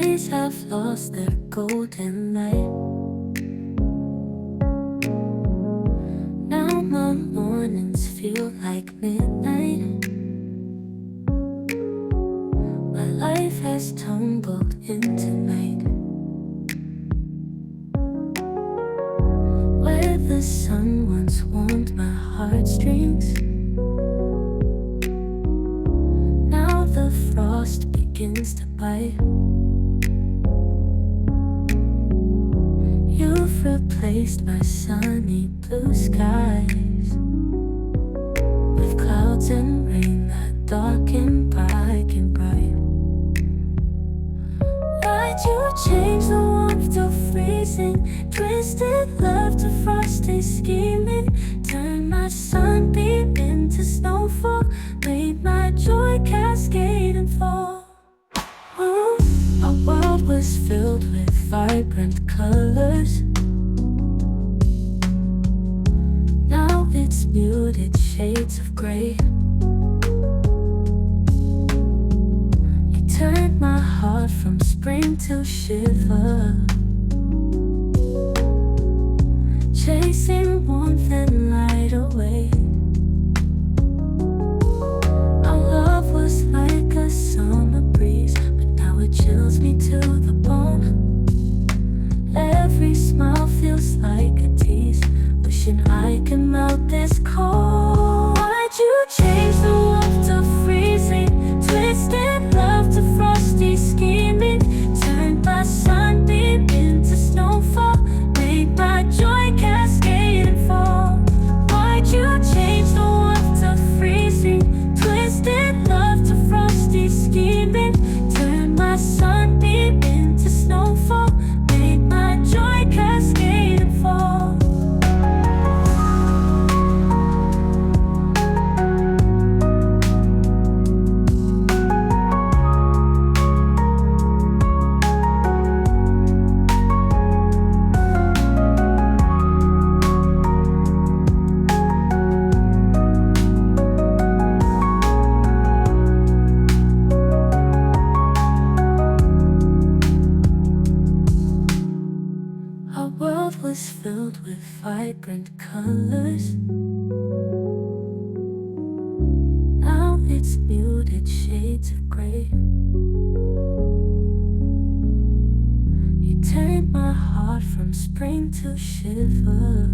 days have lost their golden light. Now my mornings feel like midnight. My life has tumbled into night, where the sun once warmed my heartstrings. Now the frost begins to bite. You've replaced my sunny blue skies with clouds and rain that darken bright and bright. Why'd you change the warmth to freezing? Twisted love to frosty scheming. Turned my sunbeam into snowfall. Made my joy cascade and fall. Our world was filled with vibrant colors. Now it's muted shades of gray. You turned my heart from spring to shiver, chasing warmth and light away. Our love was like a summer breeze, but now it chills me to the bone. Every smile feels like a tease, wishing I could melt this cold. Why'd you change the warmth to freezing? Twisted love to frosty scheming. Turned my sunbeam into snowfall. Made my joy cascade and fall. Why'd you change the warmth to freezing? Twisted love to frosty scheming. Turned my sunbeam into snowfall. Made my joy cascade and fall. Our world was filled with vibrant colors. Now it's muted shades of gray. You turned my heart from spring to shiver,